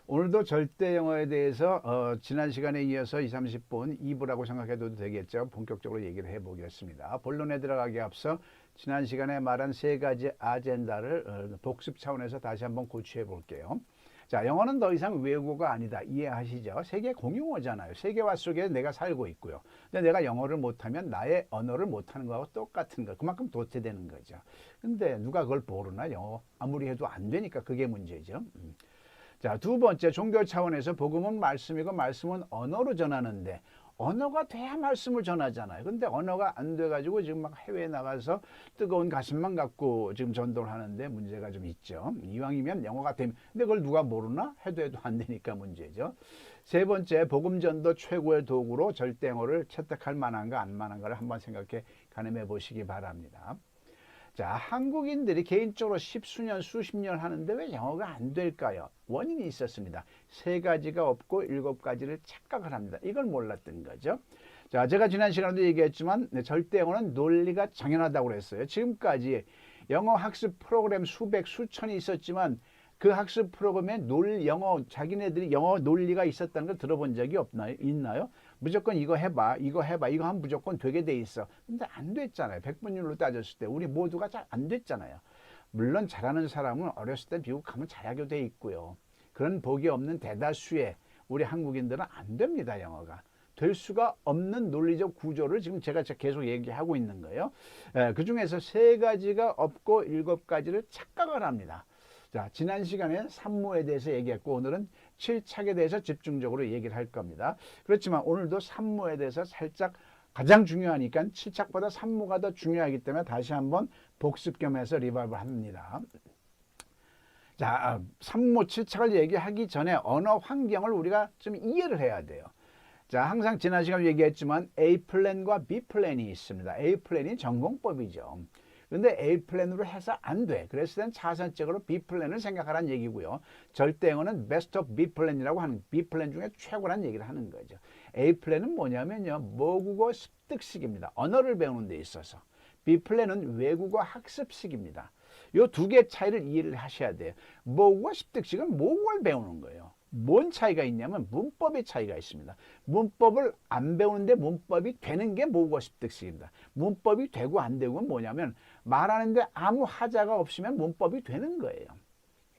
오늘도 절대 영어에 대해서 지난 시간에 이어서 2, 30분 2부라고 생각해도 되겠죠. 본격적으로 얘기를 해보겠습니다. 본론에 들어가기 앞서 지난 시간에 말한 세 가지 아젠다를 복습 차원에서 다시 한번 고취해 볼게요. 자, 영어는 더 이상 외국어가 아니다. 이해하시죠? 세계 공용어잖아요. 세계화 속에 내가 살고 있고요. 근데 내가 영어를 못하면 나의 언어를 못하는 거하고 똑같은 거. 그만큼 도태되는 거죠. 근데 누가 그걸 모르나? 영어 아무리 해도 안 되니까 그게 문제죠. 자, 두 번째, 종교 차원에서 복음은 말씀이고 말씀은 언어로 전하는데 언어가 돼야 말씀을 전하잖아요. 근데 언어가 안 돼가지고 지금 막 해외에 나가서 뜨거운 가슴만 갖고 지금 전도를 하는데 문제가 좀 있죠. 이왕이면 영어가 되면, 근데 그걸 누가 모르나? 해도 안 되니까 문제죠. 세 번째, 복음 전도 최고의 도구로 절대 영어를 채택할 만한가 안 만한가를 한번 생각해 가늠해 보시기 바랍니다. 자, 한국인들이 개인적으로 십수년, 수십 년 하는데 왜 영어가 안 될까요? 원인이 있었습니다. 세 가지가 없고 일곱 가지를 착각을 합니다. 이걸 몰랐던 거죠. 자, 제가 지난 시간에도 얘기했지만 절대 영어는 논리가 당연하다고 그랬어요. 지금까지 영어 학습 프로그램 수백, 수천이 있었지만 그 학습 프로그램에 자기네들이 영어 논리가 있었다는 걸 들어본 적이 있나요? 무조건 이거 해봐, 이거 해봐, 이거 하면 무조건 되게 돼 있어. 근데 안 됐잖아요. 백분율로 따졌을 때 우리 모두가 잘 안 됐잖아요. 물론 잘하는 사람은 어렸을 때 미국 가면 잘하게 돼 있고요. 그런 복이 없는 대다수의 우리 한국인들은 안 됩니다, 영어가. 될 수가 없는 논리적 구조를 지금 제가 계속 얘기하고 있는 거예요. 그 중에서 세 가지가 없고 일곱 가지를 착각을 합니다. 자, 지난 시간에 산모에 대해서 얘기했고 오늘은 칠착에 대해서 집중적으로 얘기를 할 겁니다. 그렇지만 오늘도 산모에 대해서 살짝 가장 중요하니까 칠착보다 산모가 더 중요하기 때문에 다시 한번 복습 겸해서 리바이벌 합니다. 자, 산모 칠착을 얘기하기 전에 언어 환경을 우리가 좀 이해를 해야 돼요. 자, 항상 지난 시간에 얘기했지만 A 플랜과 B 플랜이 있습니다. A 플랜이 전공법이죠. 근데 A 플랜으로 해서 안 돼. 그래서 난 차선적으로 B 플랜을 생각하라는 얘기고요. 절대 영어는 best of B 플랜이라고 하는 B 플랜 중에 최고라는 얘기를 하는 거죠. A 플랜은 뭐냐면요. 모국어 습득식입니다. 언어를 배우는 데 있어서. B 플랜은 외국어 학습식입니다. 이 두 개 차이를 이해를 하셔야 돼요. 모국어 습득식은 모국어를 배우는 거예요. 뭔 차이가 있냐면 문법의 차이가 있습니다. 문법을 안 배우는데 문법이 되는 게 모국어 습득식입니다. 문법이 되고 안 되고는 뭐냐면 말하는데 아무 하자가 없으면 문법이 되는 거예요.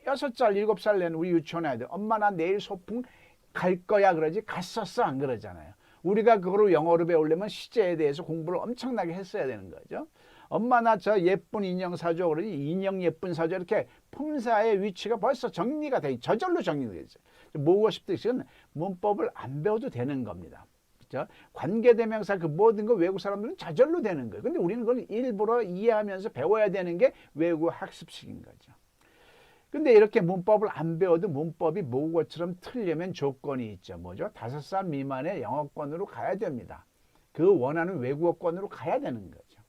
6살, 7살 된 우리 유치원 애들 엄마 나 내일 소풍 갈 거야 그러지 갔었어 안 그러잖아요. 우리가 그거로 영어를 배우려면 시제에 대해서 공부를 엄청나게 했어야 되는 거죠. 엄마 나 저 예쁜 인형 사줘 그러지 인형 예쁜 사줘 이렇게 품사의 위치가 벌써 정리가 돼 저절로 정리되어 있어요. 모국어 습득식은 문법을 안 배워도 되는 겁니다. 그렇죠? 관계대명사 그 모든 거 외국 사람들은 저절로 되는 거예요. 근데 우리는 그걸 일부러 이해하면서 배워야 되는 게 외국어 학습식인 거죠. 근데 이렇게 문법을 안 배워도 문법이 모국어처럼 틀려면 조건이 있죠. 뭐죠? 5살 미만의 영어권으로 가야 됩니다. 그 원하는 외국어권으로 가야 되는 거죠.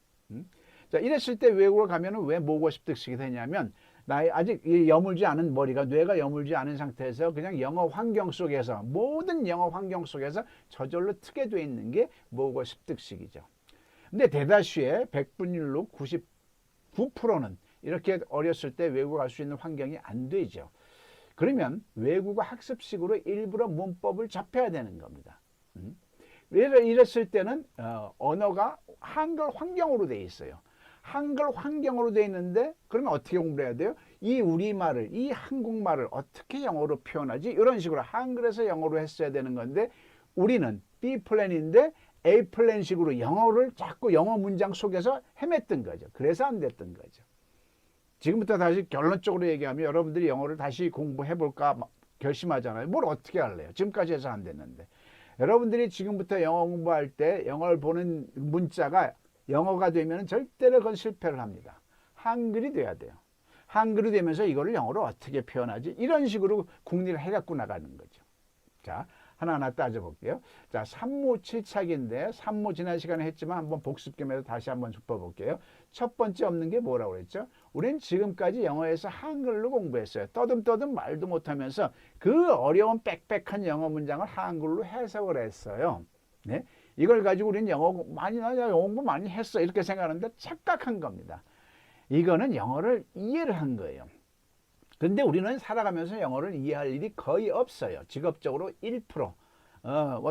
자, 이랬을 때 외국어 가면은 왜 모국어 습득식이 되냐면 나의 아직 여물지 않은 머리가 뇌가 여물지 않은 상태에서 그냥 영어 환경 속에서 모든 영어 환경 속에서 저절로 트게 돼 있는 게 모국어 습득식이죠. 근데 대다수의 백분율로 99%는 이렇게 어렸을 때 외국어 갈 수 있는 환경이 안 되죠. 그러면 외국어 학습식으로 일부러 문법을 접해야 되는 겁니다. 이랬을 때는 언어가 한글 환경으로 돼 있어요. 한글 환경으로 돼 있는데 그러면 어떻게 공부해야 돼요? 이 우리말을 이 한국말을 어떻게 영어로 표현하지? 이런 식으로 한글에서 영어로 했어야 되는 건데 우리는 B 플랜인데 A 플랜식으로 영어를 자꾸 영어 문장 속에서 헤맸던 거죠. 그래서 안 됐던 거죠. 지금부터 다시 결론적으로 얘기하면 여러분들이 영어를 다시 공부해볼까 결심하잖아요. 뭘 어떻게 할래요? 지금까지 해서 안 됐는데. 여러분들이 지금부터 영어 공부할 때 영어를 보는 문자가 영어가 되면 절대로 그건 실패를 합니다. 한글이 돼야 돼요. 한글이 되면서 이거를 영어로 어떻게 표현하지? 이런 식으로 궁리를 해갖고 나가는 거죠. 자, 하나하나 따져볼게요. 자, 산모 칠착인데 산모 지난 시간에 했지만 한번 복습 겸해서 다시 한번 짚어볼게요. 첫 번째 없는 게 뭐라고 그랬죠? 우린 지금까지 영어에서 한글로 공부했어요. 떠듬떠듬 말도 못하면서 그 어려운 빽빽한 영어 문장을 한글로 해석을 했어요. 네? 이걸 가지고 우리는 영어 공부 많이 했어 이렇게 생각하는데 착각한 겁니다. 이거는 영어를 이해를 한 거예요. 근데 우리는 살아가면서 영어를 이해할 일이 거의 없어요. 직업적으로 1%.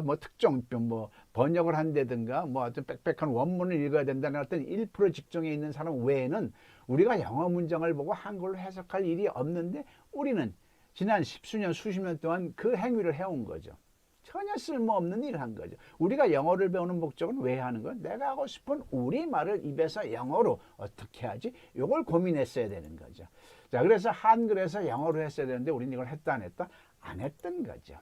뭐 특정 뭐 번역을 한다든가 뭐 어떤 빽빽한 원문을 읽어야 된다는 어떤 1% 직종에 있는 사람 외에는 우리가 영어 문장을 보고 한글로 해석할 일이 없는데 우리는 지난 십수년 수십 년 동안 그 행위를 해온 거죠. 전혀 쓸모없는 일을 한 거죠. 우리가 영어를 배우는 목적은 왜 하는 거야? 내가 하고 싶은 우리말을 입에서 영어로 어떻게 하지? 이걸 고민했어야 되는 거죠. 자, 그래서 한글에서 영어로 했어야 되는데 우리는 이걸 했다 안 했다? 안 했던 거죠.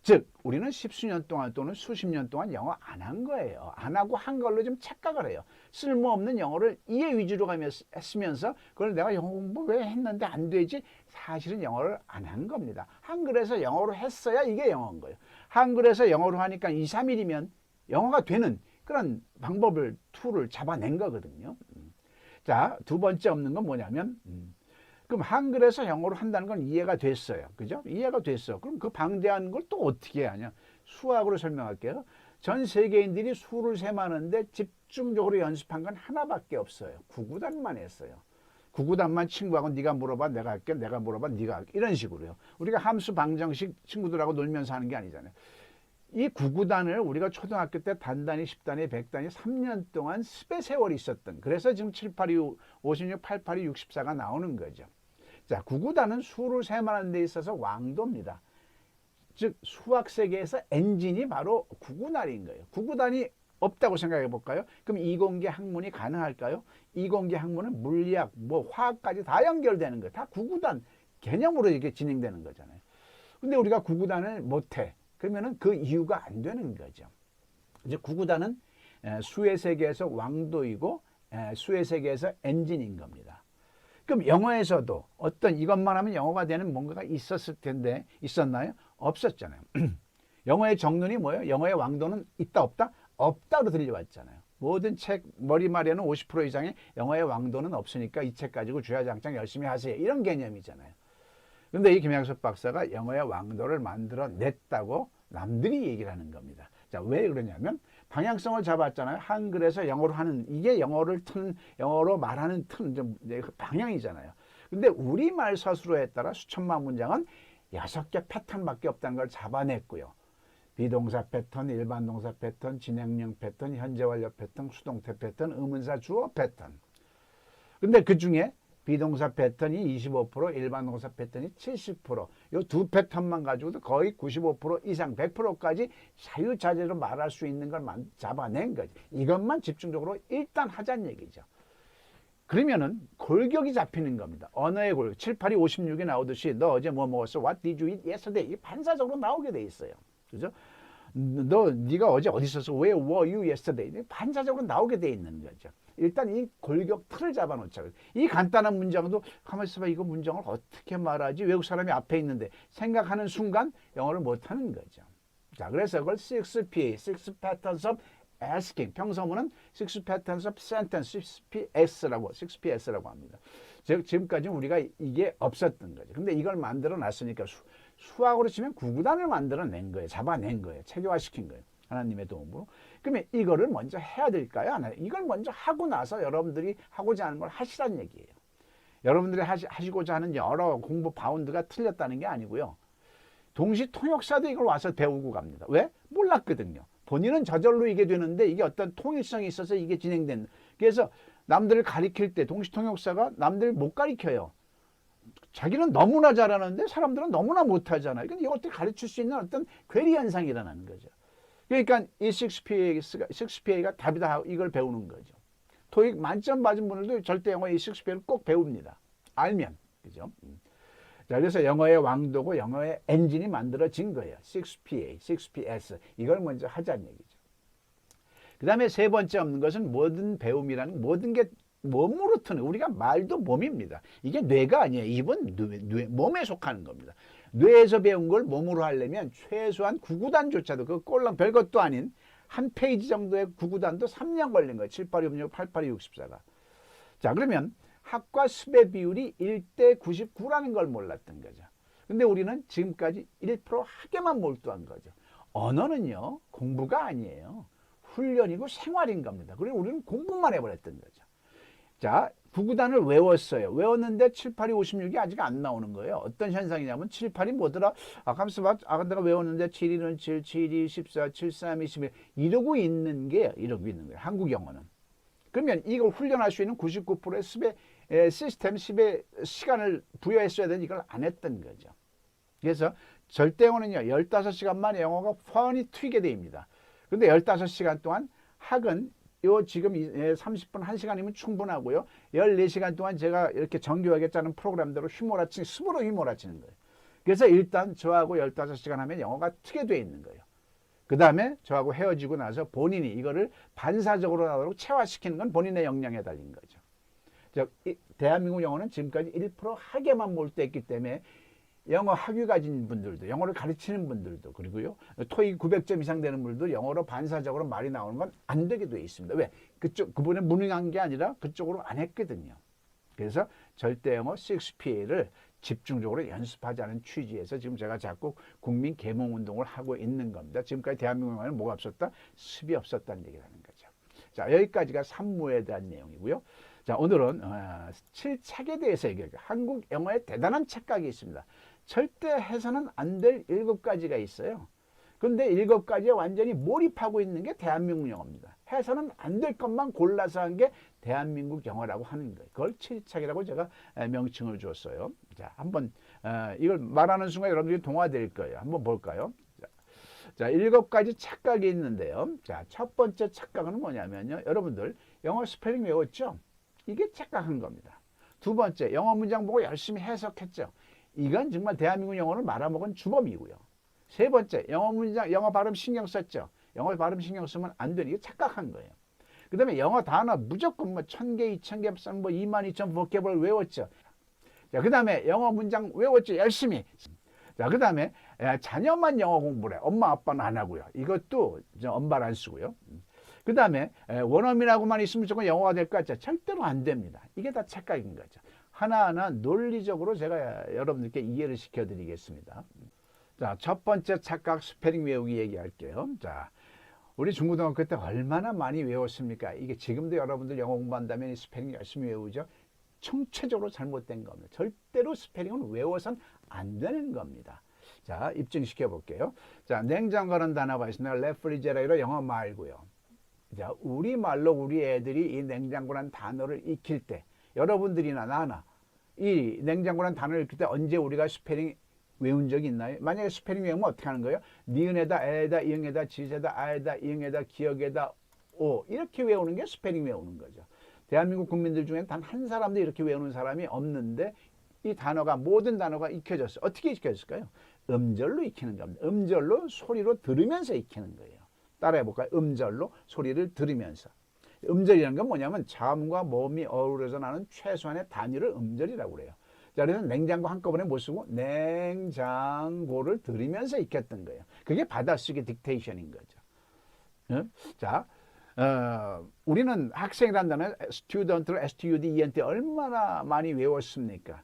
즉 우리는 십수년 동안 또는 수십 년 동안 영어 안 한 거예요. 안 하고 한 걸로 좀 착각을 해요. 쓸모없는 영어를 이해 위주로 했으면서 그걸 내가 영어 공부 왜 했는데 안 되지? 사실은 영어를 안 한 겁니다. 한글에서 영어로 했어야 이게 영어인 거예요. 한글에서 영어로 하니까 2, 3일이면 영어가 되는 그런 방법을 툴을 잡아낸 거거든요. 자, 두 번째 없는 건 뭐냐면 그럼 한글에서 영어로 한다는 건 이해가 됐어요. 그죠? 이해가 됐어. 그럼 그 방대한 걸 또 어떻게 하냐? 수학으로 설명할게요. 전 세계인들이 수를 셈하는데 집중적으로 연습한 건 하나밖에 없어요. 구구단만 했어요. 구구단만 친구하고 네가 물어봐 내가 할게, 내가 물어봐 네가 할게, 이런 식으로요. 우리가 함수 방정식 친구들하고 놀면서 하는 게 아니잖아요. 이 구구단을 우리가 초등학교 때 단단히 10단위 100단위 3년 동안 습의 세월이 있었던, 그래서 지금 7, 8, 2, 56, 8, 8, 2, 64가 나오는 거죠. 자, 구구단은 수를 셈하는 데 있어서 왕도입니다. 즉 수학 세계에서 엔진이 바로 구구단인 거예요. 구구단이 없다고 생각해 볼까요? 그럼 이공계 학문이 가능할까요? 이공계 학문은 물리학, 뭐 화학까지 다 연결되는 거예요. 다 구구단 개념으로 이게 진행되는 거잖아요. 근데 우리가 구구단을 못해. 그러면은 그 이유가 안 되는 거죠. 이제 구구단은 수의 세계에서 왕도이고 수의 세계에서 엔진인 겁니다. 그럼 영어에서도 어떤 이것만 하면 영어가 되는 뭔가가 있었을 텐데 있었나요? 없었잖아요. 영어의 정론이 뭐예요? 영어의 왕도는 있다 없다? 없다로 들려왔잖아요. 모든 책 머리말에는 50% 이상의 영어의 왕도는 없으니까 이 책 가지고 주야장창 열심히 하세요. 이런 개념이잖아요. 근데 이 김양석 박사가 영어의 왕도를 만들어 냈다고 남들이 얘기를 하는 겁니다. 자, 왜 그러냐면 방향성을 잡았잖아요. 한글에서 영어로 하는, 이게 영어로 말하는 방향이잖아요. 근데 우리말 서술어에 따라 수천만 문장은 6개 패턴밖에 없다는 걸 잡아냈고요. 비동사 패턴, 일반 동사 패턴, 진행형 패턴, 현재 완료 패턴, 수동태 패턴, 의문사 주어 패턴. 근데 그 중에 비동사 패턴이 25%, 일반 동사 패턴이 70%, 이 두 패턴만 가지고도 거의 95% 이상 100%까지 자유자재로 말할 수 있는 걸 잡아낸 거지. 이것만 집중적으로 일단 하자는 얘기죠. 그러면은 골격이 잡히는 겁니다. 언어의 골격. 7, 8, 2, 56이 나오듯이 너 어제 뭐 먹었어? What did you eat yesterday? 이게 반사적으로 나오게 돼 있어요. 그죠? 네가 어제 어디 있었어? Where were you yesterday? 반사적으로 나오게 돼 있는 거죠. 일단 이 골격 틀을 잡아놓자. 이 간단한 문장도 가만히 있어봐. 이거 문장을 어떻게 말하지? 외국 사람이 앞에 있는데 생각하는 순간 영어를 못하는 거죠. 자, 그래서 그걸 6P, 6 Patterns of Asking. 평서문은 6 Patterns of Sentence, 6PS라고 합니다. 즉 지금까지 우리가 이게 없었던 거죠. 근데 이걸 만들어 놨으니까 수학으로 치면 구구단을 만들어낸 거예요. 잡아낸 거예요. 체계화시킨 거예요. 하나님의 도움으로. 그러면 이거를 먼저 해야 될까요? 안 해요? 이걸 먼저 하고 나서 여러분들이 하고자 하는 걸 하시라는 얘기예요. 여러분들이 하시고자 하는 여러 공부 바운드가 틀렸다는 게 아니고요. 동시 통역사도 이걸 와서 배우고 갑니다. 왜? 몰랐거든요. 본인은 저절로 이게 되는데 이게 어떤 통일성이 있어서 이게 진행된. 그래서 남들을 가리킬 때 동시 통역사가 남들을 못 가리켜요. 자기는 너무나 잘하는데 사람들은 너무나 못하잖아요. 그러니까 이것들 가르칠 수 있는 어떤 괴리 현상이 일어나는 거죠. 그러니까 이 6PA가 답이다 이걸 배우는 거죠. 토익 만점 맞은 분들도 절대 영어 이 6PA를 꼭 배웁니다. 알면. 그죠? 자, 그래서 영어의 왕도고 영어의 엔진이 만들어진 거예요. 6PA, 6PS. 이걸 먼저 하자는 얘기죠. 그 다음에 세 번째 없는 것은 모든 배움이라는 모든 게 몸으로 트는, 우리가 말도 몸입니다. 이게 뇌가 아니에요. 입은 몸에 속하는 겁니다. 뇌에서 배운 걸 몸으로 하려면 최소한 구구단조차도 그 꼴랑 별것도 아닌 한 페이지 정도의 구구단도 3년 걸린 거예요. 7, 8, 2, 66, 8, 8, 2, 64가. 자, 그러면 학과 습의 비율이 1대 99라는 걸 몰랐던 거죠. 근데 우리는 지금까지 1% 학에만 몰두한 거죠. 언어는요, 공부가 아니에요. 훈련이고 생활인 겁니다. 그리고 우리는 공부만 해버렸던 거죠. 자, 구구단을 외웠어요. 외웠는데 7, 8, 2, 56이 아직 안 나오는 거예요. 어떤 현상이냐면 7, 8이 뭐더라? 가만있어 봐. 내가 외웠는데 7, 2는 7, 7, 2, 14, 7, 3, 21 이러고 있는 거예요. 한국 영어는. 그러면 이걸 훈련할 수 있는 99%의 습의 시스템, 습의 시간을 부여했어야 되는데 이걸 안 했던 거죠. 그래서 절대 영어는요. 15시간만 영어가 훤히 튀게 됩니다. 그런데 15시간 동안 학은 요 지금 30분 1시간이면 충분하고요. 14시간 동안 제가 이렇게 정교하게 짜는 프로그램대로 습으로 휘몰아치는 거예요. 그래서 일단 저하고 15시간 하면 영어가 트게 돼 있는 거예요. 그 다음에 저하고 헤어지고 나서 본인이 이거를 반사적으로 나도록 체화시키는 건 본인의 역량에 달린 거죠. 대한민국 영어는 지금까지 1% 학에만 몰두했기 때문에 영어 학위 가진 분들도, 영어를 가르치는 분들도, 그리고요, 토익 900점 이상 되는 분들도 영어로 반사적으로 말이 나오는 건 안 되게 돼 있습니다. 왜? 그분은 무능한 게 아니라 그쪽으로 안 했거든요. 그래서 절대 영어 6PA를 집중적으로 연습하자는 취지에서 지금 제가 자꾸 국민 계몽 운동을 하고 있는 겁니다. 지금까지 대한민국 영어는 뭐가 없었다? 습이 없었다는 얘기를 하는 거죠. 자, 여기까지가 산무에 대한 내용이고요. 자, 오늘은 7착에 대해서 얘기할게요. 한국 영어에 대단한 착각이 있습니다. 절대 해서는 안 될 7가지가 있어요. 그런데 7가지에 완전히 몰입하고 있는 게 대한민국 영어입니다. 해서는 안 될 것만 골라서 한 게 대한민국 영어라고 하는 거예요. 그걸 7착이라고 제가 명칭을 줬어요. 자, 한번 이걸 말하는 순간 여러분들이 동화될 거예요. 한번 볼까요? 자, 7가지 착각이 있는데요. 자, 첫 번째 착각은 뭐냐면요. 여러분들 영어 스펠링 외웠죠? 이게 착각한 겁니다. 두 번째, 영어 문장 보고 열심히 해석했죠? 이건 정말 대한민국 영어를 말아먹은 주범이고요. 세 번째, 영어 발음 신경 썼죠? 영어 발음 신경 쓰면 안 되는, 이게 착각한 거예요. 그 다음에 영어 단어 무조건 1000개, 2000개, 22000 보케블 외웠죠? 자, 그 다음에 영어 문장 외웠죠? 열심히. 자, 그 다음에 자녀만 영어 공부를 해. 엄마, 아빠는 안 하고요. 이것도 엄마를 안 쓰고요. 그 다음에 원어민하고만 있으면 무조건 영어가 될 것 같죠? 절대로 안 됩니다. 이게 다 착각인 거죠. 하나하나 논리적으로 제가 여러분들께 이해를 시켜드리겠습니다. 자, 첫 번째 착각 스페링 외우기 얘기할게요. 자, 우리 중고등학교 때 얼마나 많이 외웠습니까? 이게 지금도 여러분들 영어 공부한다면 이 스페링 열심히 외우죠? 총체적으로 잘못된 겁니다. 절대로 스페링은 외워선 안 되는 겁니다. 자, 입증시켜 볼게요. 자, 냉장고라는 단어가 있습니다. 레프리제레이터 영어 말고요. 자, 우리말로 우리 애들이 이 냉장고라는 단어를 익힐 때, 여러분들이나 나나 이 냉장고라는 단어를 읽을 때 언제 우리가 스페링 외운 적이 있나요? 만약에 스페링 외우면 어떻게 하는 거예요? 니은에다 에에다 이응에다 지에다 아에다 이응에다 기억에다 오 이렇게 외우는 게 스페링 외우는 거죠. 대한민국 국민들 중에 단 한 사람도 이렇게 외우는 사람이 없는데 이 단어가 모든 단어가 익혀졌어요. 어떻게 익혀졌을까요? 음절로 익히는 겁니다. 음절로 소리로 들으면서 익히는 거예요. 따라해 볼까요? 음절로 소리를 들으면서. 음절이라는 건 뭐냐면 자음과 모음이 어우러져 나는 최소한의 단위를 음절이라고 그래요. 자, 그래서 냉장고 한꺼번에 못 쓰고 냉장고를 들으면서 익혔던 거예요. 그게 받아쓰기 딕테이션인 거죠. 응? 자, 우리는 학생이라는 단어 student로 student 얼마나 많이 외웠습니까?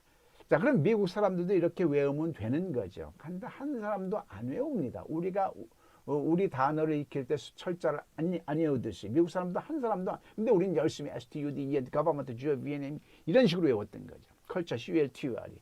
자, 그럼 미국 사람들도 이렇게 외우면 되는 거죠. 근데 한 사람도 안 외웁니다. 우리 단어를 익힐 때 철자를 안 외우듯이 미국 사람도 한 사람도 근데 우리는 열심히 STUD, government, GOVNM 이런 식으로 외웠던 거죠. 컬처, CULTUR이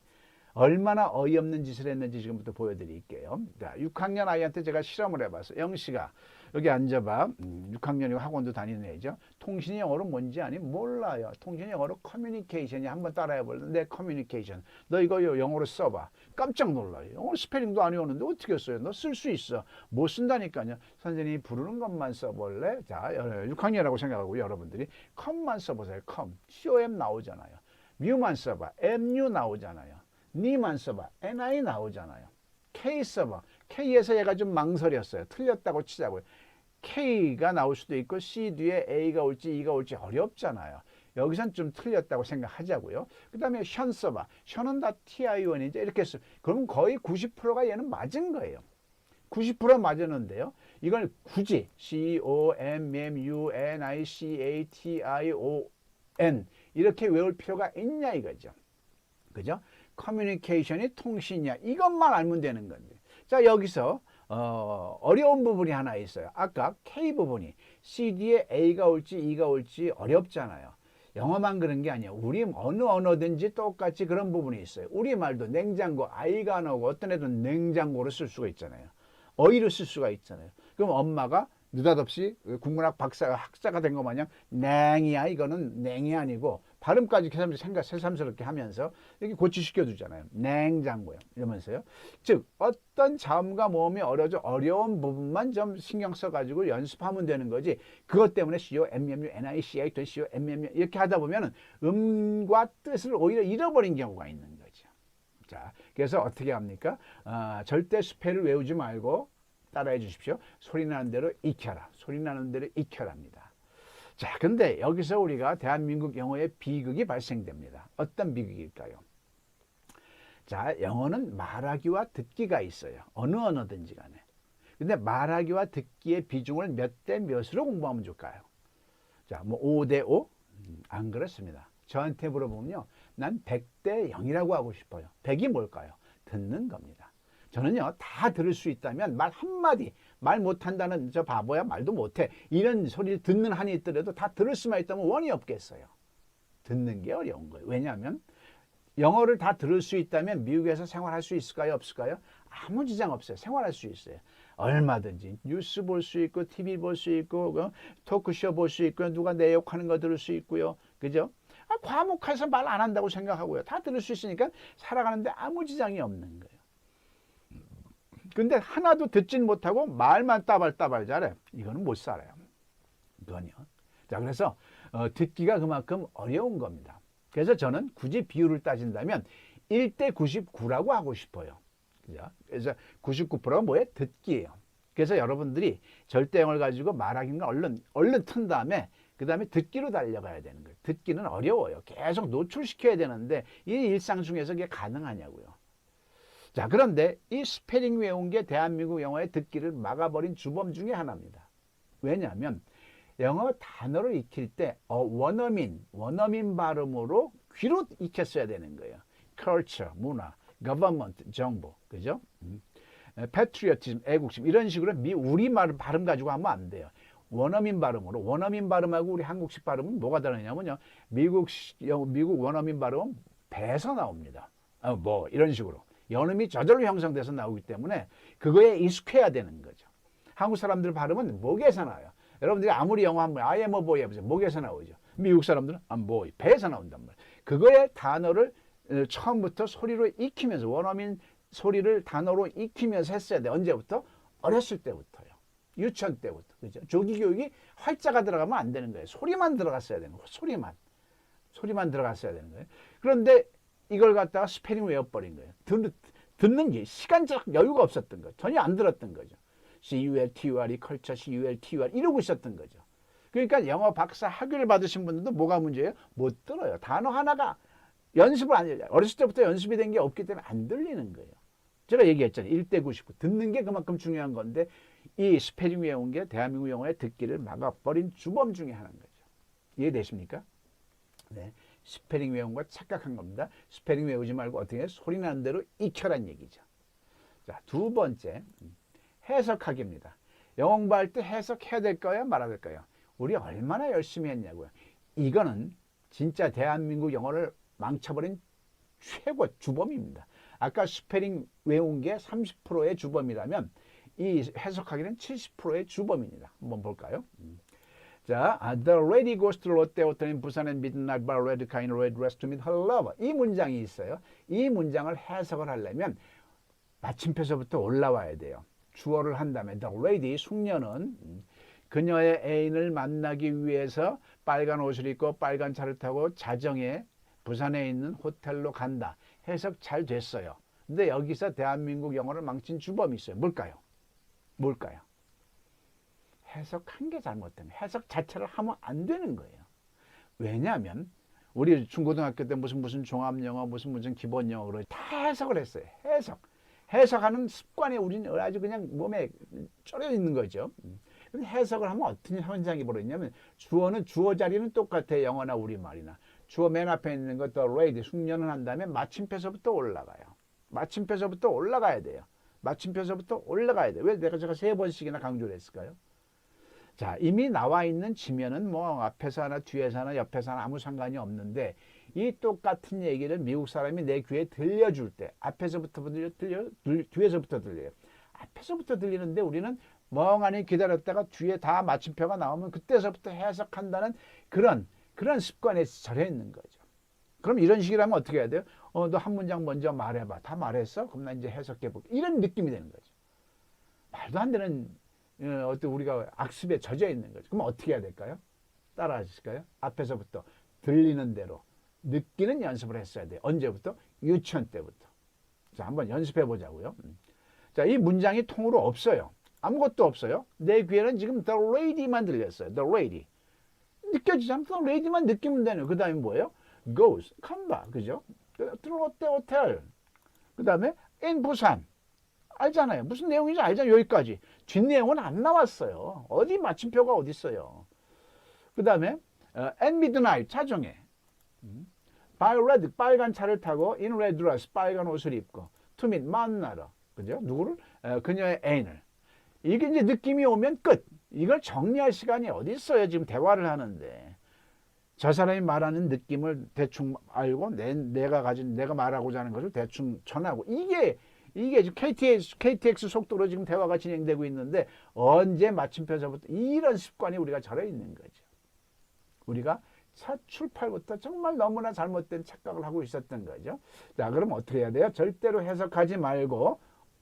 얼마나 어이없는 짓을 했는지 지금부터 보여드릴게요. 자, 6학년 아이한테 제가 실험을 해봤어요. 영씨가 여기 앉아봐. 6학년이고 학원도 다니는 애죠. 통신이 영어로 뭔지 아니? 몰라요. 통신이 영어로 커뮤니케이션이 한번 따라해볼래? 커뮤니케이션. 너 이거 영어로 써봐. 깜짝 놀라요. 영어 스페링도 안 외우는데 어떻게 써요? 너 쓸 수 있어. 못 쓴다니까요. 선생님이 부르는 것만 써볼래? 자, 6학년이라고 생각하고 여러분들이 컴만 써보세요. COM 나오잖아요. 뮤만 써봐. MU 나오잖아요. 니만 써봐. NI 나오잖아요. K 써봐. K에서 얘가 좀 망설였어요. 틀렸다고 치자고요. K가 나올 수도 있고 C 뒤에 A가 올지 E가 올지 어렵잖아요. 여기선 좀 틀렸다고 생각하자고요. 그 다음에 션 써봐. 션은 다 TI1이죠. 이렇게 써. 그러면 거의 90%가 얘는 맞은 거예요. 90% 맞았는데요. 이걸 굳이 COMMUNICATION 이렇게 외울 필요가 있냐 이거죠. 그죠? 커뮤니케이션이 통신이야. 이것만 알면 되는 건데. 자, 여기서 어려운 부분이 하나 있어요. 아까 K 부분이 C 뒤에 A가 올지 E가 올지 어렵잖아요. 영어만 그런 게 아니에요. 우리 어느 언어든지 똑같이 그런 부분이 있어요. 우리말도 냉장고, 아이가 안 오고 어떤 애들은 냉장고로 쓸 수가 있잖아요. 어휘로 쓸 수가 있잖아요. 그럼 엄마가 느닷없이 국문학 박사가 학자가 된 것 마냥 냉이야, 이거는 냉이 아니고 발음까지 새삼스럽게 하면서 이렇게 고치시켜 두잖아요. 냉장고요 이러면서요. 즉 어떤 자음과 모음이 어려운 부분만 좀 신경 써가지고 연습하면 되는 거지, 그것 때문에 COMMUNICA COMMU 이렇게 하다 보면 음과 뜻을 오히려 잃어버린 경우가 있는 거죠. 자, 그래서 어떻게 합니까? 절대 스펠을 외우지 말고 따라해 주십시오. 소리 나는 대로 익혀라. 소리 나는 대로 익혀랍니다. 자, 근데 여기서 우리가 대한민국 영어의 비극이 발생됩니다. 어떤 비극일까요? 자, 영어는 말하기와 듣기가 있어요. 어느 언어든지 간에. 근데 말하기와 듣기의 비중을 몇 대 몇으로 공부하면 좋을까요? 자, 뭐 5대 5? 안 그렇습니다. 저한테 물어보면요, 난 100대 0이라고 하고 싶어요. 100이 뭘까요? 듣는 겁니다. 저는요, 다 들을 수 있다면 말 한마디, 말 못한다는 저 바보야, 말도 못해, 이런 소리를 듣는 한이 있더라도 다 들을 수만 있다면 원이 없겠어요. 듣는 게 어려운 거예요. 왜냐하면 영어를 다 들을 수 있다면 미국에서 생활할 수 있을까요? 없을까요? 아무 지장 없어요. 생활할 수 있어요. 얼마든지 뉴스 볼 수 있고, TV 볼 수 있고, 토크쇼 볼 수 있고요, 누가 내 욕하는 거 들을 수 있고요. 그죠? 과묵해서 말 안 한다고 생각하고요. 다 들을 수 있으니까 살아가는데 아무 지장이 없는 거예요. 근데 하나도 듣진 못하고 말만 따발따발 잘해. 이거는 못 살아요. 이건요. 자, 그래서 듣기가 그만큼 어려운 겁니다. 그래서 저는 굳이 비율을 따진다면 1대 99라고 하고 싶어요. 그죠? 그래서 99%가 뭐예요? 듣기예요. 그래서 여러분들이 절대영어를 가지고 말하기는 얼른 튼 다음에 그 다음에 듣기로 달려가야 되는 거예요. 듣기는 어려워요. 계속 노출시켜야 되는데 이 일상 중에서 이게 가능하냐고요. 자, 그런데 이 스페링 외운 게 대한민국 영어의 듣기를 막아버린 주범 중에 하나입니다. 왜냐하면 영어 단어를 익힐 때 원어민 발음으로 귀로 익혔어야 되는 거예요. culture, 문화, government, 정부, 그죠? patriotism, 애국심, 이런 식으로 우리 발음 가지고 하면 안 돼요. 원어민 발음으로. 원어민 발음하고 우리 한국식 발음은 뭐가 다르냐면요, 미국 원어민 발음은 배에서 나옵니다. 이런 식으로 연음이 저절로 형성돼서 나오기 때문에 그거에 익숙해야 되는 거죠. 한국 사람들 발음은 목에서 나와요. 여러분들이 아무리 영어 한번 I am a boy 해보세요. 목에서 나오죠. 미국 사람들은 I'm boy, 배에서 나온단 말이에요. 그거의 단어를 처음부터 소리로 익히면서, 원어민 소리를 단어로 익히면서 했어야 돼. 언제부터? 어렸을 때부터요. 유치원 때부터. 그죠? 조기 교육이 활자가 들어가면 안 되는 거예요. 소리만 들어갔어야 되는 거예요. 소리만 들어갔어야 되는 거예요. 그런데 이걸 갖다가 스페링 외워버린 거예요. 듣는 게 시간적 여유가 없었던 거예요. 전혀 안 들었던 거죠. CULTUR이 컬처, CULTUR 이러고 있었던 거죠. 그러니까 영어 박사 학위를 받으신 분들도 뭐가 문제예요? 못 들어요. 단어 하나가 연습을 안 해요. 어렸을 때부터 연습이 된 게 없기 때문에 안 들리는 거예요. 제가 얘기했잖아요. 1대 99. 듣는 게 그만큼 중요한 건데 이 스페링 외운 게 대한민국 영어의 듣기를 막아버린 주범 중에 하나인 거죠. 이해되십니까? 네. 스페링 외운 거 착각한 겁니다. 스페링 외우지 말고 어떻게 소리 나는 대로 익혀란 얘기죠. 자, 두 번째, 해석하기입니다. 영어 공부할 때 해석해야 될까요? 말아야 될까요? 우리 얼마나 열심히 했냐고요. 이거는 진짜 대한민국 영어를 망쳐버린 최고 주범입니다. 아까 스페링 외운 게 30%의 주범이라면 이 해석하기는 70%의 주범입니다. 한번 볼까요? 자, The lady goes to 롯데 호텔인 부산의 midnight bar red kind red dress to meet her lover. 이 문장이 있어요. 이 문장을 해석을 하려면 마침표서부터 올라와야 돼요. 주어를 한다면 The lady, 숙녀는 그녀의 애인을 만나기 위해서 빨간 옷을 입고 빨간 차를 타고 자정에 부산에 있는 호텔로 간다. 해석 잘 됐어요. 근데 여기서 대한민국 영어를 망친 주범이 있어요. 뭘까요? 해석한 게 잘못된 거예요. 해석 자체를 하면 안 되는 거예요. 왜냐하면 우리 중고등학교 때 무슨 종합영어, 무슨 기본영어 그러고 다 해석을 했어요. 해석하는 습관이 우리는 아주 그냥 몸에 쩔어 있는 거죠. 해석을 하면 어떤 현상이 벌어지냐면 주어는 주어 자리는 똑같아요. 영어나 우리말이나. 주어 맨 앞에 있는 것, the lady, 숙녀는 한 다음에 마침표서부터 올라가요. 마침표서부터 올라가야 돼요. 왜 제가 세 번씩이나 강조를 했을까요? 자, 이미 나와 있는 지면은 뭐 앞에서 하나 뒤에서 하나 옆에서 하나 아무 상관이 없는데 이 똑같은 얘기를 미국 사람이 내 귀에 들려줄 때 앞에서부터 뒤에서부터 들려요. 앞에서부터 들리는데 우리는 멍하니 기다렸다가 뒤에 다 마침표가 나오면 그때서부터 해석한다는 그런 습관에 절여 있는 거죠. 그럼 이런 식이라면 어떻게 해야 돼요? 너 한 문장 먼저 말해봐. 다 말했어? 그럼 나 이제 해석해볼게. 이런 느낌이 되는 거죠. 말도 안 되는 어떤 우리가 악습에 젖어 있는 거죠. 그럼 어떻게 해야 될까요? 따라 하실까요? 앞에서부터 들리는 대로 느끼는 연습을 했어야 돼요. 언제부터? 유치원 때부터. 자, 한번 연습해 보자고요. 자, 이 문장이 통으로 없어요. 아무것도 없어요. 내 귀에는 지금 the lady만 들렸어요. the lady. 느껴지잖아요. the lady만 느끼면 되네요. 그 다음에 뭐예요? goes, 간다. 그죠? 들어왔대, 호텔. 그 다음에 in 부산. 알잖아요. 무슨 내용인지 알잖아요. 여기까지. 뒷내용은 안 나왔어요. 어디 마침표가 어디 있어요. 그 다음에 at midnight, 차정에. by red, 빨간 차를 타고 in red dress, 빨간 옷을 입고 to meet, 만나러. 그죠? 누구를? 그녀의 애인을. 이게 이제 느낌이 오면 끝. 이걸 정리할 시간이 어디 있어요. 지금 대화를 하는데. 저 사람이 말하는 느낌을 대충 알고 내가 말하고자 하는 것을 대충 전하고 이게 지금 KTX 속도로 지금 대화가 진행되고 있는데 언제 마침표서부터 이런 습관이 우리가 절여 있는 거죠. 우리가 첫 출발부터 정말 너무나 잘못된 착각을 하고 있었던 거죠. 자, 그럼 어떻게 해야 돼요? 절대로 해석하지 말고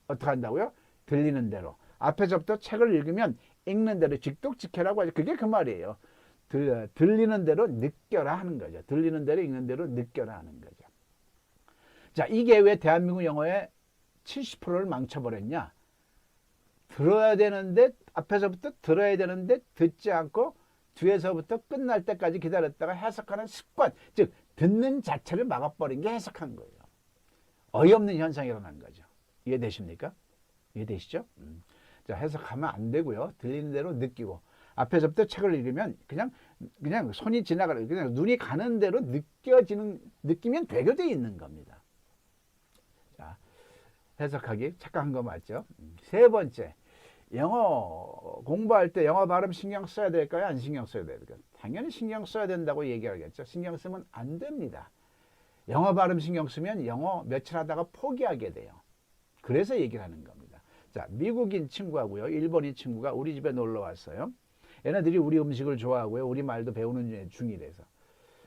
어떻게 한다고요? 들리는 대로. 앞에서부터 책을 읽으면 읽는 대로 직독직해라고 하죠. 그게 그 말이에요. 들리는 대로 느껴라 하는 거죠. 들리는 대로 읽는 대로 느껴라 하는 거죠. 자, 이게 왜 대한민국 영어의 70%를 망쳐버렸냐? 들어야 되는데 앞에서부터 들어야 되는데 듣지 않고 뒤에서부터 끝날 때까지 기다렸다가 해석하는 습관, 즉 듣는 자체를 막아버린 게 해석한 거예요. 어이없는 현상이 일어난 거죠. 이해되십니까? 이해되시죠? 자, 해석하면 안 되고요. 들리는 대로 느끼고 앞에서부터 책을 읽으면 그냥 손이 지나가는 그냥 눈이 가는 대로 느끼면 되게 있는 겁니다. 자, 해석하기 착각한 거 맞죠? 세 번째, 영어 공부할 때 영어 발음 신경 써야 될까요? 안 신경 써야 될까요? 당연히 신경 써야 된다고 얘기하겠죠. 신경 쓰면 안 됩니다. 영어 발음 신경 쓰면 영어 며칠 하다가 포기하게 돼요. 그래서 얘기를 하는 겁니다. 자, 미국인 친구하고요, 일본인 친구가 우리 집에 놀러 왔어요. 얘네들이 우리 음식을 좋아하고요, 우리 말도 배우는 중이라서.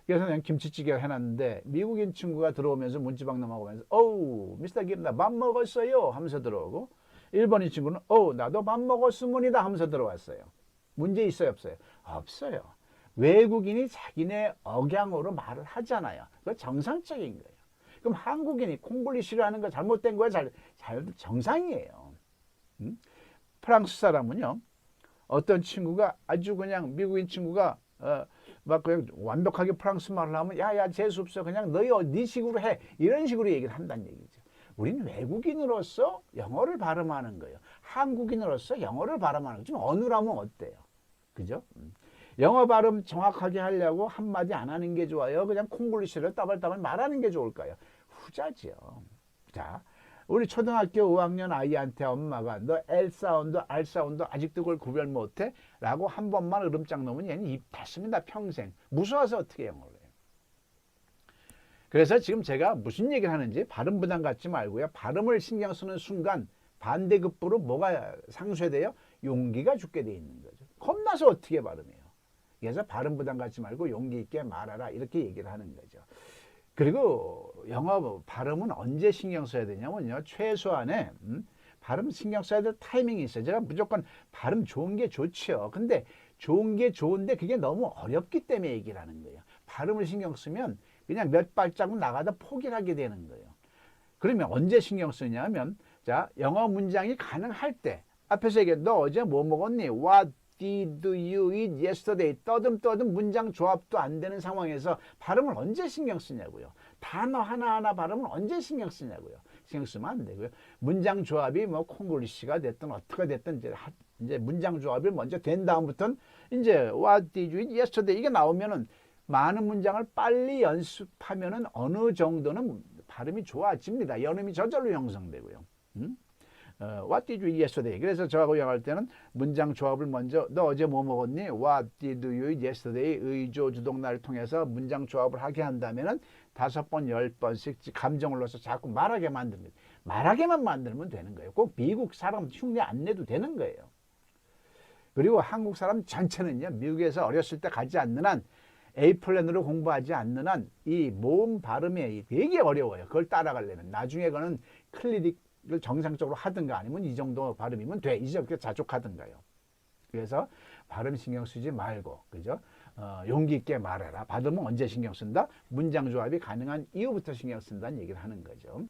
그래서 그냥 김치찌개를 해놨는데 미국인 친구가 들어오면서 문지방 넘어가면서 어우 미스터 김 나 밥 먹었어요 하면서 들어오고, 일본인 친구는 나도 밥 먹었으문이다 하면서 들어왔어요. 문제 있어요 없어요? 없어요. 외국인이 자기네 억양으로 말을 하잖아요. 그거 정상적인 거예요. 그럼 한국인이 콩글리시를 하는 거 잘못된 거야? 정상이에요. 프랑스 사람은요, 어떤 친구가 아주 그냥 미국인 친구가 막 그냥 완벽하게 프랑스 말을 하면 야야 재수 없어 그냥 네 식으로 해 이런 식으로 얘기를 한다는 얘기죠. 우리는 외국인으로서 영어를 발음하는 거예요. 한국인으로서 영어를 발음하는 거예요. 좀 어눌하면 어때요? 그죠? 영어 발음 정확하게 하려고 한마디 안 하는 게 좋아요? 그냥 콩글리시를 따발따발 말하는 게 좋을까요? 후자죠. 자, 우리 초등학교 5학년 아이한테 엄마가 너 L 사운드, R 사운드 아직도 그걸 구별 못해? 라고 한 번만 으름장 놓으면 얘는 입 닫습니다. 평생. 무서워서 어떻게 영어를 해요? 그래서 지금 제가 무슨 얘기를 하는지 발음 부담 갖지 말고요. 발음을 신경 쓰는 순간 반대급부로 뭐가 상쇄돼요? 용기가 죽게 돼 있는 거죠. 겁나서 어떻게 발음해요? 그래서 발음 부담 갖지 말고 용기 있게 말하라 이렇게 얘기를 하는 거죠. 그리고 영어 발음은 언제 신경 써야 되냐면요, 최소한의 발음 신경 써야 될 타이밍이 있어요. 제가 무조건 발음 좋은 게 좋죠. 근데 좋은 게 좋은데 그게 너무 어렵기 때문에 얘기를 하는 거예요. 발음을 신경 쓰면 그냥 몇 발자국 나가다 포기를 하게 되는 거예요. 그러면 언제 신경 쓰냐면, 자, 영어 문장이 가능할 때 앞에서 얘기해, 너 어제 뭐 먹었니? What did you eat yesterday? 떠듬 문장 조합도 안 되는 상황에서 발음을 언제 신경 쓰냐고요. 단어 하나하나 발음을 언제 신경 쓰냐고요. 신경 쓰면 안 되고요. 문장 조합이 뭐 콩글리시가 됐든 어떻게 됐든 이제 문장 조합이 먼저 된 다음부터는 이제 What did you eat yesterday? 이게 나오면은 많은 문장을 빨리 연습하면은 어느 정도는 발음이 좋아집니다. 연음이 저절로 형성되고요. What did you eat yesterday? 그래서 저하고 영어할 때는 문장 조합을 먼저 너 어제 뭐 먹었니? What did you eat yesterday? 의조 주동사를 통해서 문장 조합을 하게 한다면은 5번, 10번씩 감정을 넣어서 자꾸 말하게 만듭니다. 말하게만 만들면 되는 거예요. 꼭 미국 사람 흉내 안 내도 되는 거예요. 그리고 한국 사람 전체는요, 미국에서 어렸을 때 가지 않는 한 A플랜으로 공부하지 않는 한 이 모음 발음이 되게 어려워요. 그걸 따라가려면. 나중에 그거는 클리닉을 정상적으로 하든가 아니면 이 정도 발음이면 돼. 이제 그렇게 자족하든가요. 그래서 발음 신경 쓰지 말고, 그죠? 용기 있게 말해라. 발음은 언제 신경 쓴다? 문장 조합이 가능한 이후부터 신경 쓴다는 얘기를 하는 거죠.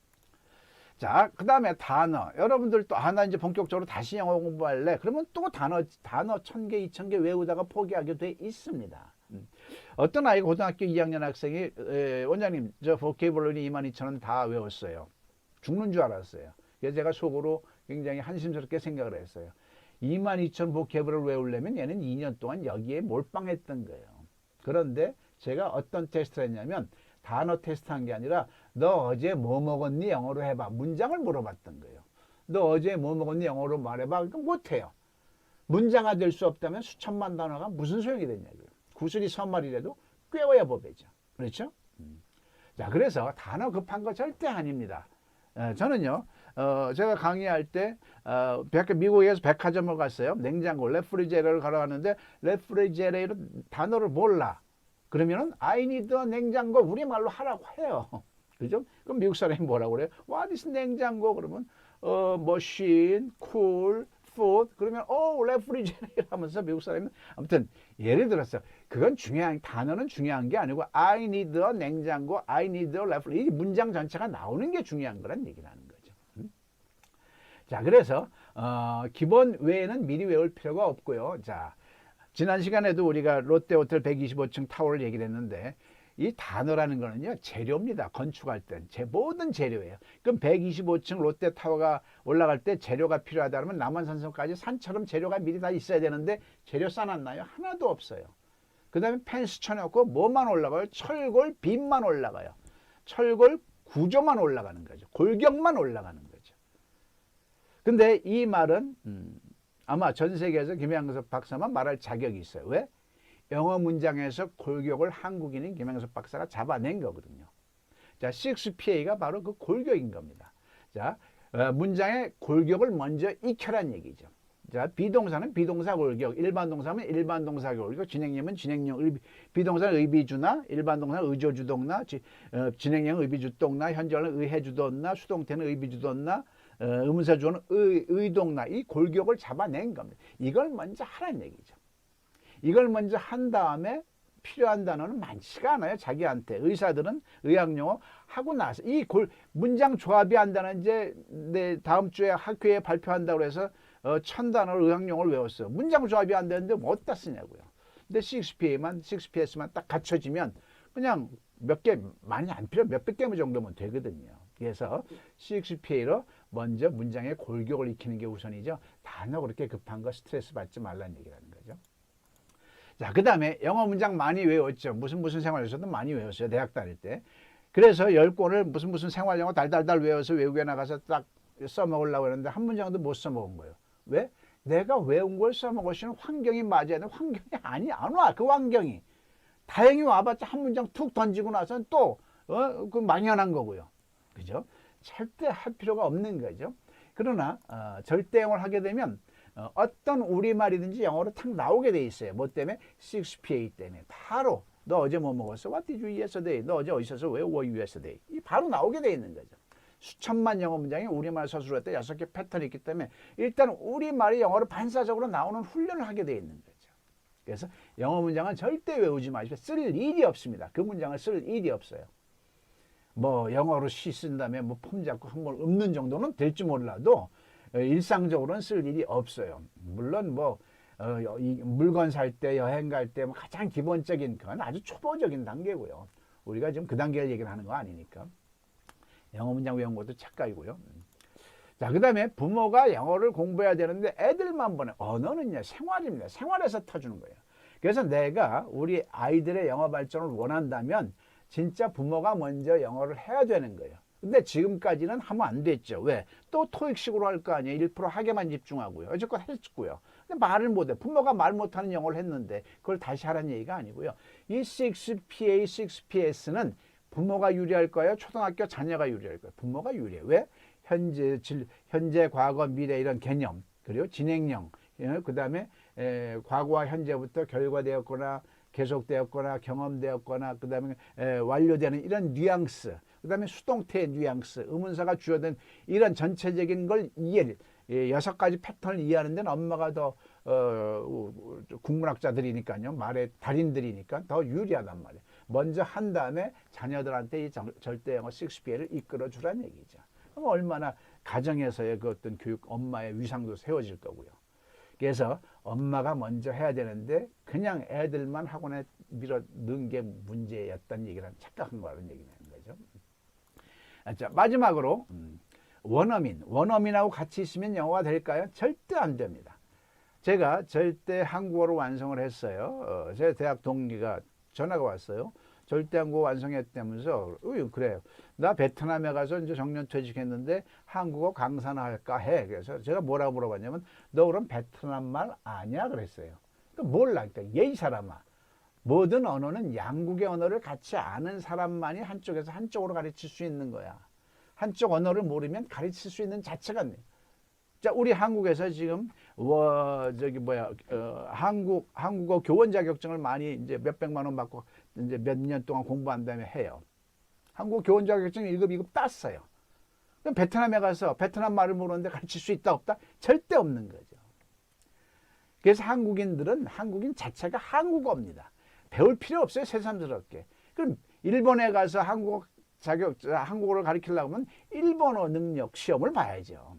자, 그 다음에 단어. 여러분들 또 하나 이제 본격적으로 다시 영어 공부할래? 그러면 또 단어 1000개, 2000개 외우다가 포기하게 돼 있습니다. 어떤 아이가 고등학교 2학년 학생이 원장님 저 보케이블러리 22,000원 다 외웠어요. 죽는 줄 알았어요. 그래서 제가 속으로 굉장히 한심스럽게 생각을 했어요. 22,000 보케이블을 외우려면 얘는 2년 동안 여기에 몰빵했던 거예요. 그런데 제가 어떤 테스트를 했냐면 단어 테스트한 게 아니라 너 어제 뭐 먹었니? 영어로 해봐. 문장을 물어봤던 거예요. 너 어제 뭐 먹었니? 영어로 말해봐. 그러니까 못해요. 문장화 될 수 없다면 수천만 단어가 무슨 소용이 되냐고요. 구슬이 선말이라도 꿰어야 법이죠. 그렇죠? 자, 그래서 단어 급한 거 절대 아닙니다. 저는요, 제가 강의할 때, 미국에서 백화점을 갔어요. 냉장고, 레프리제레를 가러 갔는데, 레프리제레로 단어를 몰라. 그러면은, I need a 냉장고, 우리말로 하라고 해요. 그죠? 그럼 미국 사람이 뭐라고 그래요? What is 냉장고? 그러면, machine, cool, food. 그러면, 레프리제레 하면서 미국 사람이, 아무튼, 예를 들어서, 그건 단어는 중요한 게 아니고, I need a 냉장고, I need a 레프리제레. 이 문장 전체가 나오는 게 중요한 거란 얘기를 하는 거죠. 자, 그래서, 기본 외에는 미리 외울 필요가 없고요. 자, 지난 시간에도 우리가 롯데호텔 125층 타워를 얘기를 했는데 이 단어라는 거는요 재료입니다. 건축할 땐 모든 재료예요. 그럼 125층 롯데타워가 올라갈 때 재료가 필요하다 그러면 남한산성까지 산처럼 재료가 미리 다 있어야 되는데 재료 싸놨나요? 하나도 없어요. 그 다음에 펜스 쳐놓고 뭐만 올라가요? 철골 빔만 올라가요. 철골 구조만 올라가는 거죠. 골격만 올라가는 거죠. 근데 이 말은 아마 전 세계에서 김양석 박사만 말할 자격이 있어요. 왜? 영어 문장에서 골격을 한국인인 김양석 박사가 잡아낸 거거든요. 자, 6PA가 바로 그 골격인 겁니다. 자, 문장의 골격을 먼저 익혀란 얘기죠. 자, 비동사는 비동사 골격, 일반 동사는 일반 동사 골격, 진행형은 진행형, 비동사는 의비주나, 일반 동사는 의조주동나, 진행형은 의비주동나, 현재는 의해주동나, 수동태는 의비주동나, 의문사 주어는 의동나, 이 골격을 잡아낸 겁니다. 이걸 먼저 하라는 얘기죠. 이걸 먼저 한 다음에 필요한 단어는 많지가 않아요. 자기한테. 의사들은 의학용어 하고 나서 이 문장 조합이 한다는 이제 다음 주에 학교에 발표한다고 해서 1000단어를 의학용어를 외웠어요. 문장 조합이 안 되는데 뭐 어디다 쓰냐고요. 근데 6PS만 딱 갖춰지면 그냥 몇 개 많이 안 필요, 몇백 개 정도면 되거든요. 그래서 6PA로 먼저 문장의 골격을 익히는 게 우선이죠. 단어 그렇게 급한 거 스트레스 받지 말라는 얘기라는 거죠. 자, 그 다음에 영어 문장 많이 외웠죠. 무슨 생활에서도 많이 외웠어요. 대학 다닐 때. 그래서 10권을 무슨 생활영어 달달달 외워서 외국에 나가서 딱 써먹으려고 했는데 한 문장도 못 써먹은 거예요. 왜? 내가 외운 걸 써먹을 수 있는 환경이 맞아야 되는 환경이 안 와. 그 환경이. 다행히 와봤자 한 문장 툭 던지고 나서는 또 그 망연한 거고요. 그죠? 절대 할 필요가 없는 거죠. 그러나 절대영어를 하게 되면 어떤 우리말이든지 영어로 탁 나오게 돼 있어요. 뭐 때문에? 6PA 때문에. 바로 너 어제 뭐 먹었어? What did you eat yesterday? 너 어제 어디 있었어? Where were you yesterday? 이 바로 나오게 돼 있는 거죠. 수천만 영어 문장이 우리말 서술할 때 6개 패턴이 있기 때문에 일단 우리말이 영어로 반사적으로 나오는 훈련을 하게 돼 있는 거죠. 그래서 영어 문장은 절대 외우지 마시고 쓸 일이 없습니다. 그 문장을 쓸 일이 없어요. 뭐 영어로 시 쓴 다음에 뭐 폼 잡고 한번 읊는 정도는 될지 몰라도 일상적으로는 쓸 일이 없어요. 물론 뭐 물건 살 때 여행 갈 때 뭐 가장 기본적인 건 아주 초보적인 단계고요. 우리가 지금 그 단계를 얘기를 하는 거 아니니까. 영어 문장 외운 것도 착각이고요. 자, 그 다음에 부모가 영어를 공부해야 되는데 애들만 보내. 언어는요 생활입니다. 생활에서 터주는 거예요. 그래서 내가 우리 아이들의 영어 발전을 원한다면 진짜 부모가 먼저 영어를 해야 되는 거예요. 근데 지금까지는 하면 안 됐죠. 왜? 또 토익식으로 할 거 아니에요. 1% 학예만 집중하고요. 어쨌건 했고요. 근데 말을 못해. 부모가 말 못하는 영어를 했는데 그걸 다시 하라는 얘기가 아니고요. 이 6PA, 6PS는 부모가 유리할 거예요? 초등학교 자녀가 유리할 거예요? 부모가 유리해요. 왜? 현재, 과거, 미래 이런 개념, 그리고 진행형, 그 다음에 과거와 현재부터 결과되었거나 계속되었거나 경험되었거나 그 다음에 완료되는 이런 뉘앙스, 그 다음에 수동태의 뉘앙스, 의문사가 주어든 이런 전체적인 걸 이해를 6가지 패턴을 이해하는 데는 엄마가 더 국문학자들이니까요. 말의 달인들이니까 더 유리하단 말이에요. 먼저 한 다음에 자녀들한테 이 절대 영어 6PA를 이끌어 주라는 얘기죠. 그럼 얼마나 가정에서의 그 어떤 교육, 엄마의 위상도 세워질 거고요. 그래서 엄마가 먼저 해야 되는데 그냥 애들만 학원에 밀어 넣은 게 문제였다는 얘기를 착각한 거라는 얘기는 거죠. 자, 마지막으로 원어민하고 같이 있으면 영어가 될까요? 절대 안 됩니다. 제가 절대 한국어로 완성을 했어요. 제 대학 동기가 전화가 왔어요. 절대 한국어 완성했다면서 그래요. 나 베트남에 가서 이제 정년 퇴직했는데 한국어 강사나 할까 해. 그래서 제가 뭐라고 물어봤냐면 너 그럼 베트남 말 아냐 그랬어요. 그러니까 몰라. 그러니까 예의 사람아. 모든 언어는 양국의 언어를 같이 아는 사람만이 한쪽에서 한쪽으로 가르칠 수 있는 거야. 한쪽 언어를 모르면 가르칠 수 있는 자체가 안 돼. 자, 우리 한국에서 지금 한국어 교원 자격증을 많이 이제 몇백만 원 받고 이제 몇 년 동안 공부한 다음에 해요. 한국어 교원 자격증 1급, 2급 땄어요. 그럼 베트남에 가서 베트남 말을 모르는데 가르칠 수 있다 없다? 절대 없는 거죠. 그래서 한국인 자체가 한국어입니다. 배울 필요 없어요, 새삼스럽게. 그럼 일본에 가서 한국어를 가르치려고 하면 일본어 능력 시험을 봐야죠.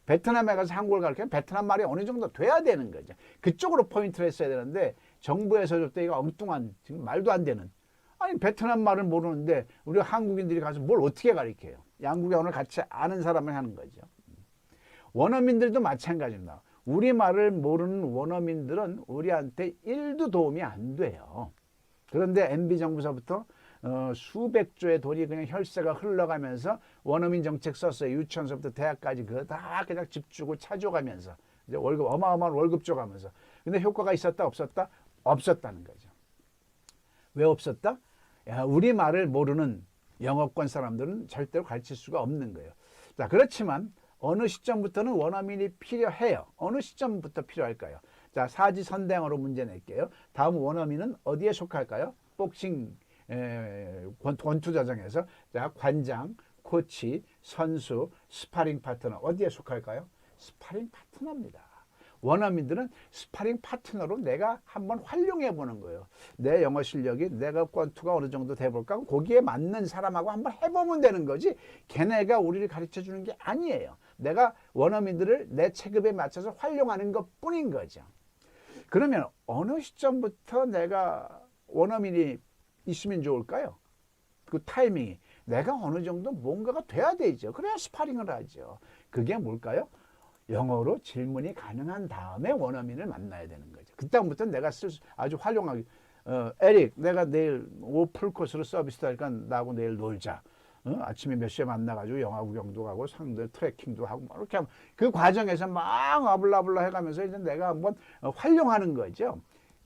베트남에 가서 한국어를 가르치면 베트남 말이 어느 정도 돼야 되는 거죠. 그쪽으로 포인트를 했어야 되는데 정부에서 줬더니가 엉뚱한 지금 말도 안 되는 아니 베트남 말을 모르는데 우리 한국인들이 가서 뭘 어떻게 가르쳐요. 양국의 언어를 같이 아는 사람을 하는 거죠. 원어민들도 마찬가지입니다. 우리말을 모르는 원어민들은 우리한테 1도 도움이 안 돼요. 그런데 MB정부서부터 수백조의 돈이 그냥 혈세가 흘러가면서 원어민 정책 썼어요. 유치원서부터 대학까지 그거 다 그냥 집 주고 차 줘가면서 이제 월급 어마어마한 월급 줘가면서. 근데 효과가 있었다 없었다? 없었다는 거죠. 왜 없었다? 우리 말을 모르는 영어권 사람들은 절대로 가르칠 수가 없는 거예요. 자, 그렇지만 어느 시점부터는 원어민이 필요해요. 어느 시점부터 필요할까요? 자, 사지선다형으로 문제 낼게요. 다음 원어민은 어디에 속할까요? 복싱 권투자정에서 자, 관장, 코치, 선수, 스파링 파트너 어디에 속할까요? 스파링 파트너입니다. 원어민들은 스파링 파트너로 내가 한번 활용해 보는 거예요. 내 영어 실력이 내가 권투가 어느 정도 돼볼까? 거기에 맞는 사람하고 한번 해보면 되는 거지 걔네가 우리를 가르쳐 주는 게 아니에요. 내가 원어민들을 내 체급에 맞춰서 활용하는 것 뿐인 거죠. 그러면 어느 시점부터 내가 원어민이 있으면 좋을까요? 그 타이밍이 내가 어느 정도 뭔가가 돼야 되죠. 그래야 스파링을 하죠. 그게 뭘까요? 영어로 질문이 가능한 다음에 원어민을 만나야 되는 거죠. 그다음부터 내가 아주 활용하게 에릭 내가 내일 오후 풀코스로 서비스 하니까 나하고 내일 놀자. 아침에 몇 시에 만나가지고 영화 구경도 가고 상대 트레킹도 하고 뭐 이렇게 하면 그 과정에서 막 아블라블라 해가면서 이제 내가 한번 활용하는 거죠.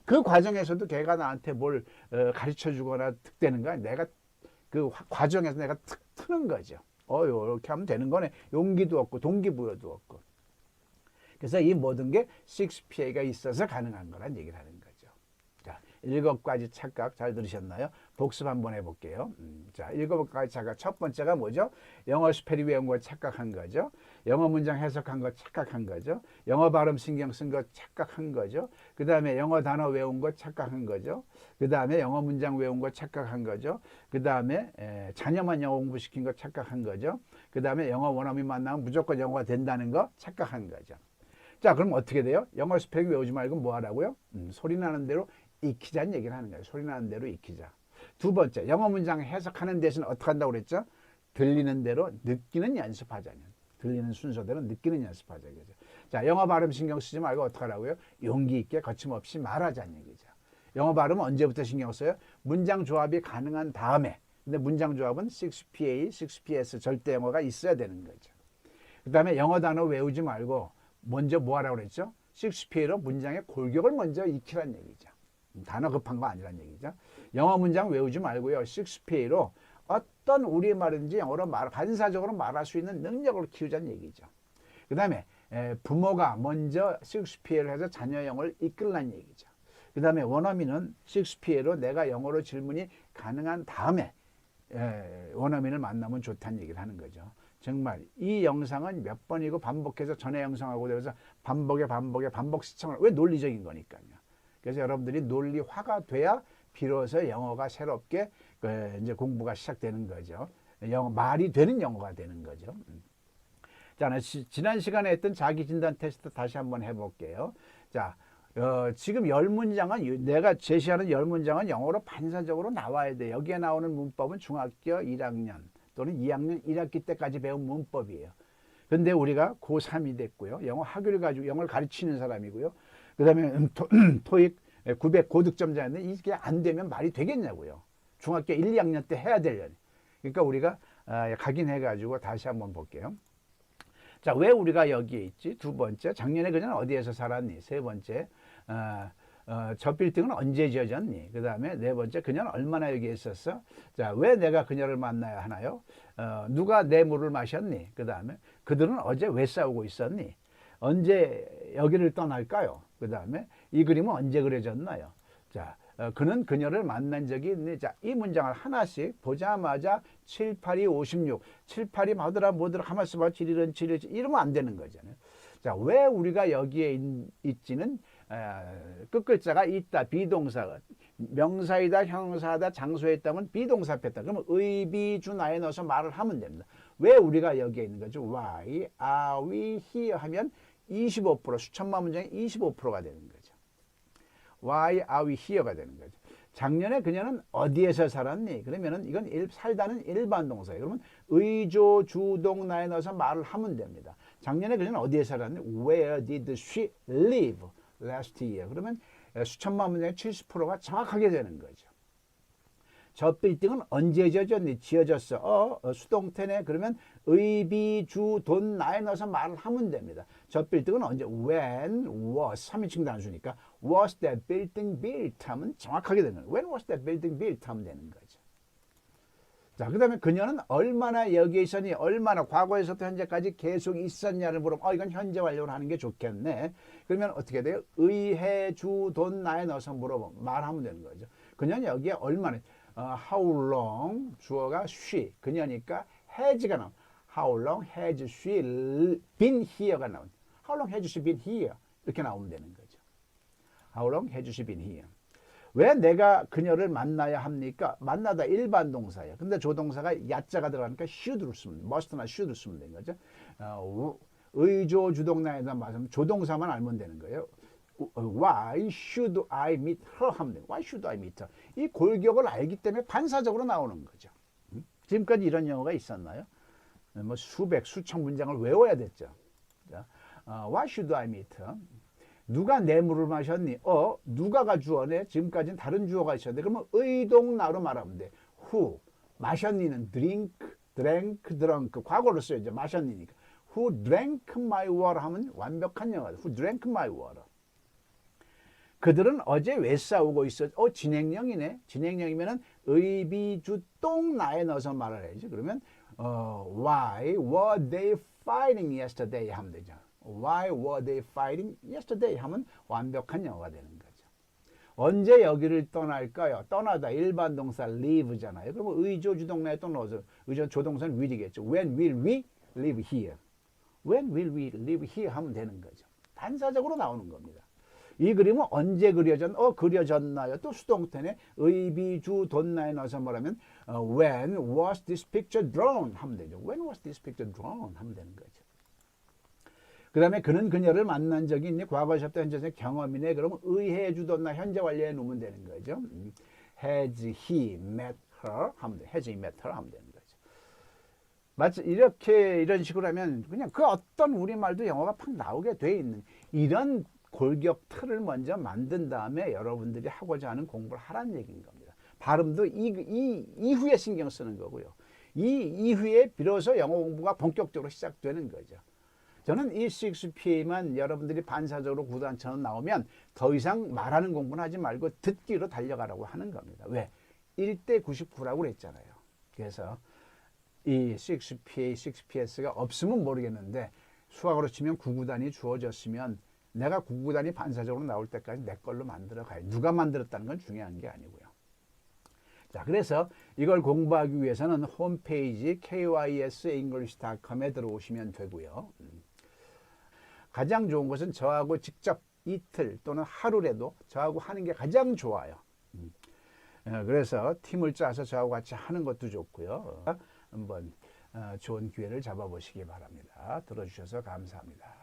그 과정에서도 걔가 나한테 뭘 가르쳐 주거나 득되는 거야. 내가 그 과정에서 내가 툭 트는 거죠. 이렇게 하면 되는 거네. 용기도 없고 동기부여도 없고. 그래서 이 모든 게 6PA가 있어서 가능한 거란 얘기를 하는 거죠. 자, 7가지 착각 잘 들으셨나요? 복습 한번 해볼게요. 자, 7가지 착각. 첫 번째가 뭐죠? 영어 스펠이 외운 거 착각한 거죠. 영어 문장 해석한 거 착각한 거죠. 영어 발음 신경 쓴 거 착각한 거죠. 그 다음에 영어 단어 외운 거 착각한 거죠. 그 다음에 영어 문장 외운 거 착각한 거죠. 그 다음에 자녀만 영어 공부시킨 거 착각한 거죠. 그 다음에 영어 원어민 만나면 무조건 영어가 된다는 거 착각한 거죠. 자, 그럼 어떻게 돼요? 영어 스펙 외우지 말고 뭐 하라고요? 소리 나는 대로 익히자는 얘기를 하는 거예요. 소리 나는 대로 익히자. 두 번째, 영어 문장 해석하는 대신 어떻게 한다고 그랬죠? 들리는 대로 느끼는 연습하자는. 들리는 순서대로 느끼는 연습하자. 그죠? 자, 영어 발음 신경 쓰지 말고 어떻게 하라고요? 용기 있게 거침없이 말하자는 얘기죠. 영어 발음 언제부터 신경 써요? 문장 조합이 가능한 다음에. 근데 문장 조합은 6PA, 6PS 절대 영어가 있어야 되는 거죠. 그 다음에 영어 단어 외우지 말고 먼저 뭐 하라고 그랬죠? 6PA로 문장의 골격을 먼저 익히란 얘기죠. 단어 급한 거 아니란 얘기죠. 영어 문장 외우지 말고요. 6PA로 어떤 우리말인지 영어로 반사적으로 말할 수 있는 능력을 키우자는 얘기죠. 그 다음에 부모가 먼저 6PA를 해서 자녀 영어를 이끌란 얘기죠. 그 다음에 원어민은 6PA로 내가 영어로 질문이 가능한 다음에 원어민을 만나면 좋다는 얘기를 하는 거죠. 정말 이 영상은 몇 번이고 반복해서 전에 영상하고 그래서 반복 시청을 왜 논리적인 거니까요. 그래서 여러분들이 논리화가 돼야 비로소 영어가 새롭게 이제 공부가 시작되는 거죠. 말이 되는 영어가 되는 거죠. 자, 지난 시간에 했던 자기진단 테스트 다시 한번 해볼게요. 자, 지금 10문장은 내가 제시하는 10문장은 영어로 반사적으로 나와야 돼. 여기에 나오는 문법은 중학교 1학년 또는 2학년 1학기 때까지 배운 문법이에요. 근데 우리가 고3이 됐고요. 영어 학위를 가지고 영어를 가르치는 사람이고요. 그 다음에 토익 900 고득점자였는데 이게 안 되면 말이 되겠냐고요. 중학교 1, 2학년 때 해야 되려니. 그러니까 우리가 각인해가지고 다시 한번 볼게요. 자, 왜 우리가 여기에 있지? 두 번째, 작년에 그녀는 어디에서 살았니? 세 번째, 저 빌딩은 언제 지어졌니? 그 다음에 네 번째, 그녀는 얼마나 여기에 있었어? 자, 왜 내가 그녀를 만나야 하나요? 누가 내 물을 마셨니? 그 다음에 그들은 어제 왜 싸우고 있었니? 언제 여기를 떠날까요? 그 다음에 이 그림은 언제 그려졌나요? 자, 그는 그녀를 만난 적이 있니? 자, 이 문장을 하나씩 보자마자 7, 8이 56, 7, 8이 뭐더라 가만있어 봐, 7일은 7일 이러면 안 되는 거잖아요. 자, 왜 우리가 여기에 있지는 끝글자가 있다, 비동사가 명사이다, 형사다, 장소에 있다면 비동사 뺐다. 그러면 의비주나에 넣어서 말을 하면 됩니다. 왜 우리가 여기에 있는 거죠? Why are we here 하면 25% 수천만 문장의 25%가 되는 거죠. Why are we here가 되는 거죠. 작년에 그녀는 어디에서 살았니? 그러면은 이건 살다는 일반 동사예요. 그러면 의조 주동 나에 넣어서 말을 하면 됩니다. 작년에 그녀는 어디에 살았니? Where did she live last year? 그러면 수천만 문장의 70%가 정확하게 되는 거죠. 저 빌딩은 언제 지어졌니? 지어졌어. 수동태네. 그러면 의비주 돈 나에 넣어서 말을 하면 됩니다. 저 빌딩은 언제? When was 3인칭 단수니까 was that building built 하면 정확하게 되는 거예요. When was that building built 하면 되는 거죠. 자, 그 다음에 그녀는 얼마나 여기에 있었니? 얼마나 과거에서부터 현재까지 계속 있었냐를 물으면 이건 현재 완료를 하는 게 좋겠네. 그러면 어떻게 돼요? 의해 주 돈 나에 넣어서 물어보면 말하면 되는 거죠. 그녀는 여기에 얼마나 how long 주어가 she 그녀니까 has가 나온 how long has she been here가 나온 how long has she been here 이렇게 나오면 되는 거죠. how long has she been here. 왜 내가 그녀를 만나야 합니까? 만나다 일반 동사예요. 근데 조동사가 야자가 들어가니까 should를 쓰면 must나 should를 쓰면 되는 거죠. 의조 주동나에다 맞으면 조동사만 알면 되는 거예요. Why should I meet her 하면 돼요. Why should I meet her? 이 골격을 알기 때문에 반사적으로 나오는 거죠. 지금까지 이런 영어가 있었나요? 뭐 수백, 수천 문장을 외워야 됐죠. Why should I meet her? 누가 내 물을 마셨니? 누가가 주어네. 지금까지는 다른 주어가 있었는데 그러면 의동나로 말하면 돼. Who 마셨니는 drink, drank, drunk 과거로 써야죠. 마셨니니까. Who drank my water 하면 완벽한 영어다. Who drank my water. 그들은 어제 왜 싸우고 있었? 진행형이네. 진행형이면은 의비주 똥 나에 넣어서 말을 해야지. 그러면 Why were they fighting yesterday 하면 되죠. Why were they fighting yesterday 하면 완벽한 영어가 되는 거죠. 언제 여기를 떠날까요? 떠나다 일반 동사 leave잖아요. 그러면 의조 주동나에 또 넣어서 의조 조동사는 will이겠죠. When will we live here? When will we live here 하면 되는 거죠. 반사적으로 나오는 겁니다. 이 그림은 언제 그려졌나요? 또 수동태네. 의비주 돈나에 넣어서 뭐라면 When was this picture drawn? 하면 되죠. When was this picture drawn? 하면 되는 거죠. 그 다음에 그는 그녀를 만난 적이 있니? 과거시부터 현재의 경험이네. 그러면 의해 주돈나 현재 완료해 놓으면 되는 거죠. Has he met her? 하면 돼. Has he met her? 하면 되는 거죠. 마치 이런 식으로 하면 그냥 그 어떤 우리말도 영어가 팍 나오게 돼 있는 이런 골격 틀을 먼저 만든 다음에 여러분들이 하고자 하는 공부를 하라는 얘기인 겁니다. 발음도 이 이후에 신경 쓰는 거고요. 이 이후에 비로소 영어 공부가 본격적으로 시작되는 거죠. 저는 이 6PA만 여러분들이 반사적으로 9단처럼 나오면 더 이상 말하는 공부는 하지 말고 듣기로 달려가라고 하는 겁니다. 왜? 1대 99라고 그랬잖아요. 그래서 이 6PA, 6PS가 없으면 모르겠는데 수학으로 치면 9구단이 주어졌으면 내가 9구단이 반사적으로 나올 때까지 내 걸로 만들어 가요. 누가 만들었다는 건 중요한 게 아니고요. 자, 그래서 이걸 공부하기 위해서는 홈페이지 kysenglish.com에 들어오시면 되고요. 가장 좋은 것은 저하고 직접 이틀 또는 하루라도 저하고 하는 게 가장 좋아요. 그래서 팀을 짜서 저하고 같이 하는 것도 좋고요. 한번 좋은 기회를 잡아보시기 바랍니다. 들어주셔서 감사합니다.